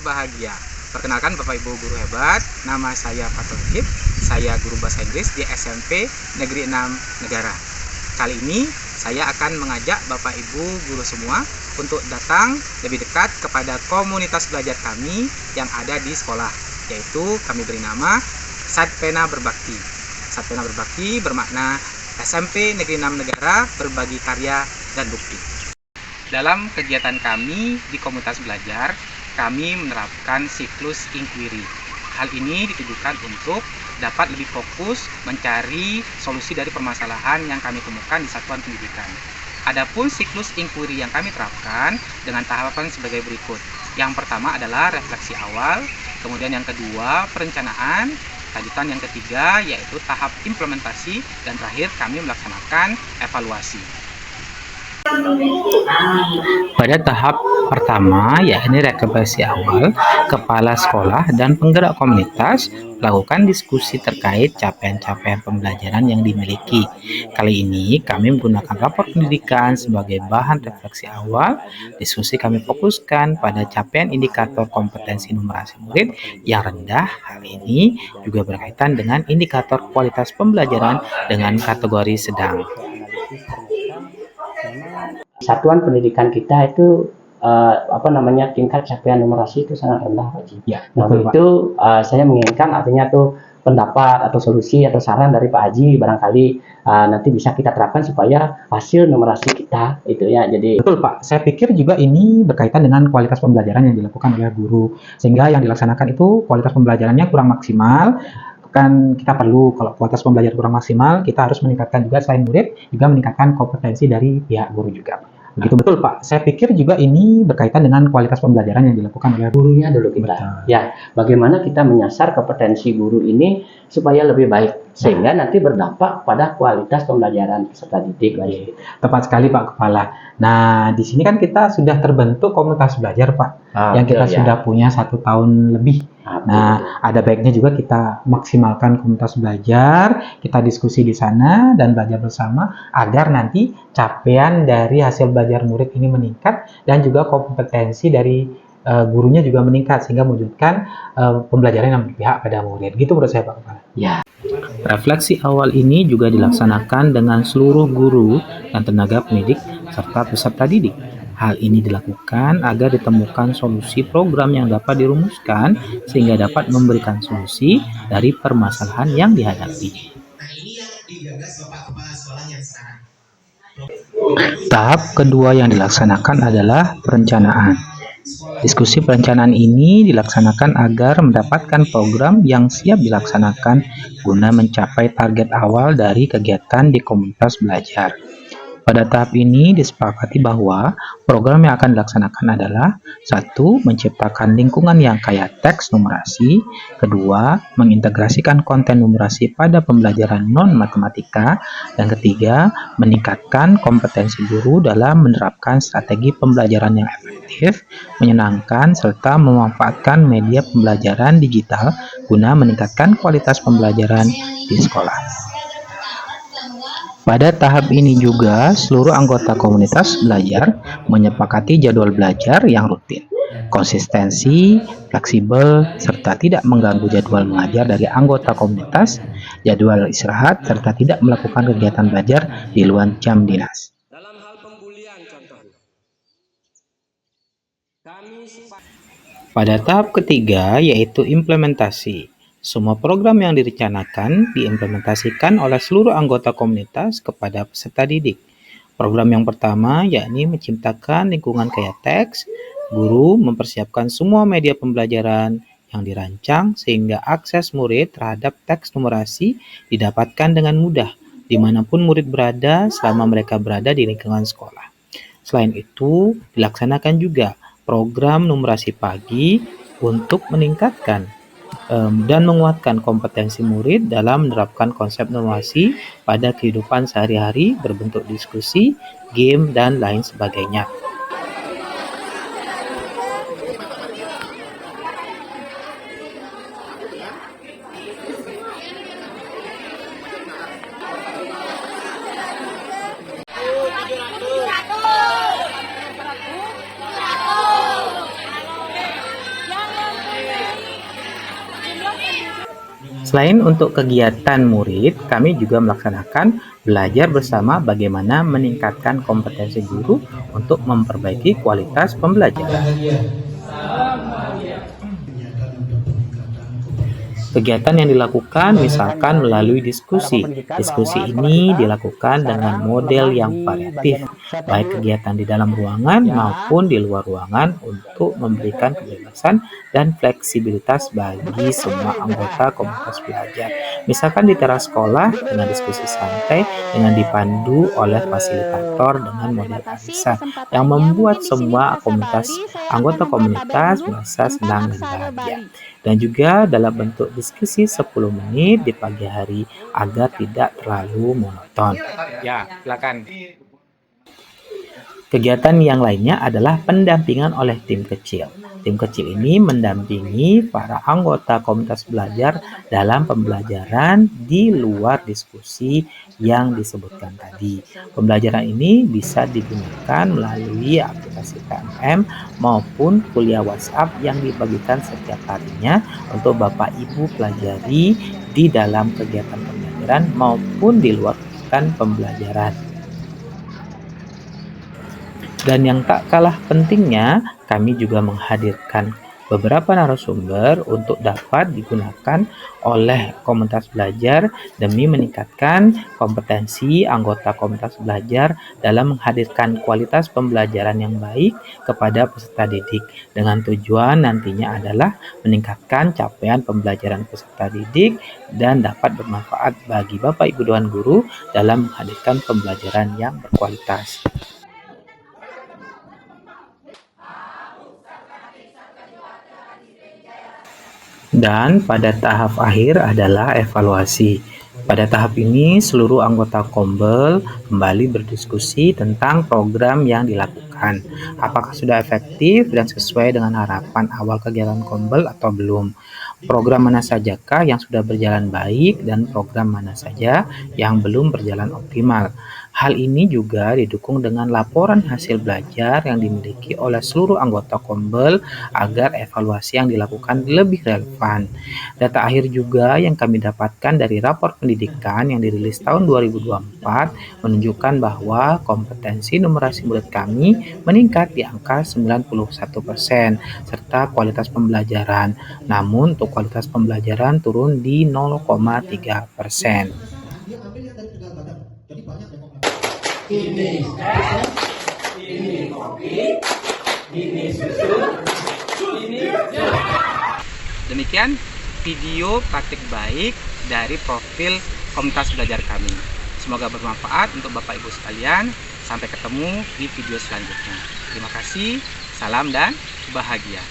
Bahagia. Perkenalkan Bapak Ibu guru hebat, nama saya Fatul Hib, saya guru bahasa Inggris di SMP Negeri 6 Negara. Kali ini saya akan mengajak Bapak Ibu guru semua untuk datang lebih dekat kepada komunitas belajar kami yang ada di sekolah, yaitu kami beri nama Satpena Berbakti. Satpena Berbakti bermakna SMP Negeri 6 Negara berbagi karya dan bukti. Dalam kegiatan kami di komunitas belajar, kami menerapkan siklus inquiry. Hal ini ditujukan untuk dapat lebih fokus mencari solusi dari permasalahan yang kami temukan di satuan pendidikan. Adapun siklus inquiry yang kami terapkan dengan tahapan sebagai berikut. Yang pertama adalah refleksi awal, kemudian yang kedua perencanaan, lanjutan yang ketiga yaitu tahap implementasi, dan terakhir kami melaksanakan evaluasi. Pada tahap pertama, yakni rekapitulasi awal, kepala sekolah dan penggerak komunitas melakukan diskusi terkait capaian-capaian pembelajaran yang dimiliki. Kali ini kami menggunakan rapor pendidikan sebagai bahan refleksi awal. Diskusi kami fokuskan pada capaian indikator kompetensi numerasi murid yang rendah. Hal ini juga berkaitan dengan indikator kualitas pembelajaran dengan kategori sedang. Satuan pendidikan kita itu tingkat capaian numerasi itu sangat rendah, Pak Haji. Ya, nah, betul, itu saya menginginkan artinya tuh pendapat atau solusi atau saran dari Pak Haji barangkali nanti bisa kita terapkan supaya hasil numerasi kita itu ya. Jadi betul Pak, saya pikir juga ini berkaitan dengan kualitas pembelajaran yang dilakukan oleh guru, sehingga yang dilaksanakan itu kualitas pembelajarannya kurang maksimal. Kan kita perlu, kalau kualitas pembelajaran kurang maksimal, kita harus meningkatkan juga selain murid, juga meningkatkan kompetensi dari pihak guru juga. Begitu betul Pak, saya pikir juga ini berkaitan dengan kualitas pembelajaran yang dilakukan oleh gurunya dulu kita. Betul. Ya, bagaimana kita menyasar kompetensi guru ini supaya lebih baik, sehingga nanti berdampak pada kualitas pembelajaran peserta didik. Tepat sekali Pak Kepala. Nah, di sini kan kita sudah terbentuk komunitas belajar Pak, yang kita sudah punya 1 tahun lebih. Nah, ada baiknya juga kita maksimalkan komunitas belajar, kita diskusi di sana dan belajar bersama agar nanti capaian dari hasil belajar murid ini meningkat dan juga kompetensi dari gurunya juga meningkat sehingga mewujudkan pembelajaran yang berpihak pada murid. Gitu menurut saya Pak Kepala. Ya. Refleksi awal ini juga dilaksanakan dengan seluruh guru dan tenaga pendidik serta peserta didik. Hal ini dilakukan agar ditemukan solusi program yang dapat dirumuskan sehingga dapat memberikan solusi dari permasalahan yang dihadapi. Tahap kedua yang dilaksanakan adalah perencanaan. Diskusi perencanaan ini dilaksanakan agar mendapatkan program yang siap dilaksanakan guna mencapai target awal dari kegiatan di komunitas belajar. Pada tahap ini disepakati bahwa program yang akan dilaksanakan adalah 1. Menciptakan lingkungan yang kaya teks numerasi. 2. Mengintegrasikan konten numerasi pada pembelajaran non-matematika. Dan 3. Meningkatkan kompetensi guru dalam menerapkan strategi pembelajaran yang efektif, menyenangkan, serta memanfaatkan media pembelajaran digital guna meningkatkan kualitas pembelajaran di sekolah. Pada tahap ini juga, seluruh anggota komunitas belajar menyepakati jadwal belajar yang rutin, konsistensi, fleksibel, serta tidak mengganggu jadwal mengajar dari anggota komunitas, jadwal istirahat, serta tidak melakukan kegiatan belajar di luar jam dinas. Dalam hal pembulian contohnya, pada tahap ketiga yaitu implementasi. Semua program yang direncanakan diimplementasikan oleh seluruh anggota komunitas kepada peserta didik. Program yang pertama yakni menciptakan lingkungan kaya teks. Guru mempersiapkan semua media pembelajaran yang dirancang sehingga akses murid terhadap teks numerasi didapatkan dengan mudah dimanapun murid berada selama mereka berada di lingkungan sekolah. Selain itu, dilaksanakan juga program numerasi pagi untuk meningkatkan dan menguatkan kompetensi murid dalam menerapkan konsep numerasi pada kehidupan sehari-hari berbentuk diskusi, game, dan lain sebagainya. Selain untuk kegiatan murid, kami juga melaksanakan belajar bersama bagaimana meningkatkan kompetensi guru untuk memperbaiki kualitas pembelajaran. Kegiatan yang dilakukan misalkan melalui diskusi. Diskusi ini dilakukan dengan model yang variatif, baik kegiatan di dalam ruangan maupun di luar ruangan untuk memberikan kebebasan dan fleksibilitas bagi semua anggota komunitas belajar. Misalkan di teras sekolah dengan diskusi santai dengan dipandu oleh fasilitator dengan model arisan yang membuat semua anggota komunitas merasa senang dan bahagia. Dan juga dalam bentuk diskusi 10 menit di pagi hari agar tidak terlalu monoton. Ya, silakan. Kegiatan yang lainnya adalah pendampingan oleh tim kecil. Tim kecil ini mendampingi para anggota komunitas belajar dalam pembelajaran di luar diskusi yang disebutkan tadi. Pembelajaran ini bisa digunakan melalui aplikasi PMM maupun kuliah WhatsApp yang dibagikan setiap harinya untuk Bapak Ibu pelajari di dalam kegiatan pembelajaran maupun di luar kegiatan pembelajaran. Dan yang tak kalah pentingnya, kami juga menghadirkan beberapa narasumber untuk dapat digunakan oleh komunitas belajar demi meningkatkan kompetensi anggota komunitas belajar dalam menghadirkan kualitas pembelajaran yang baik kepada peserta didik, dengan tujuan nantinya adalah meningkatkan capaian pembelajaran peserta didik dan dapat bermanfaat bagi Bapak Ibu Dewan Guru dalam menghadirkan pembelajaran yang berkualitas. Dan pada tahap akhir adalah evaluasi. Pada tahap ini, seluruh anggota Kombel kembali berdiskusi tentang program yang dilakukan. Apakah sudah efektif dan sesuai dengan harapan awal kegiatan Kombel atau belum? Program mana sajakah yang sudah berjalan baik dan program mana saja yang belum berjalan optimal? Hal ini juga didukung dengan laporan hasil belajar yang dimiliki oleh seluruh anggota Kombel agar evaluasi yang dilakukan lebih relevan. Data akhir juga yang kami dapatkan dari rapor pendidikan yang dirilis tahun 2024 menunjukkan bahwa kompetensi numerasi murid kami meningkat di angka 91% serta kualitas pembelajaran. Namun untuk kualitas pembelajaran turun di 0,3%. Demikian video praktik baik dari profil komunitas belajar kami. Semoga bermanfaat untuk Bapak Ibu sekalian. Sampai ketemu di video selanjutnya. Terima kasih, salam dan bahagia.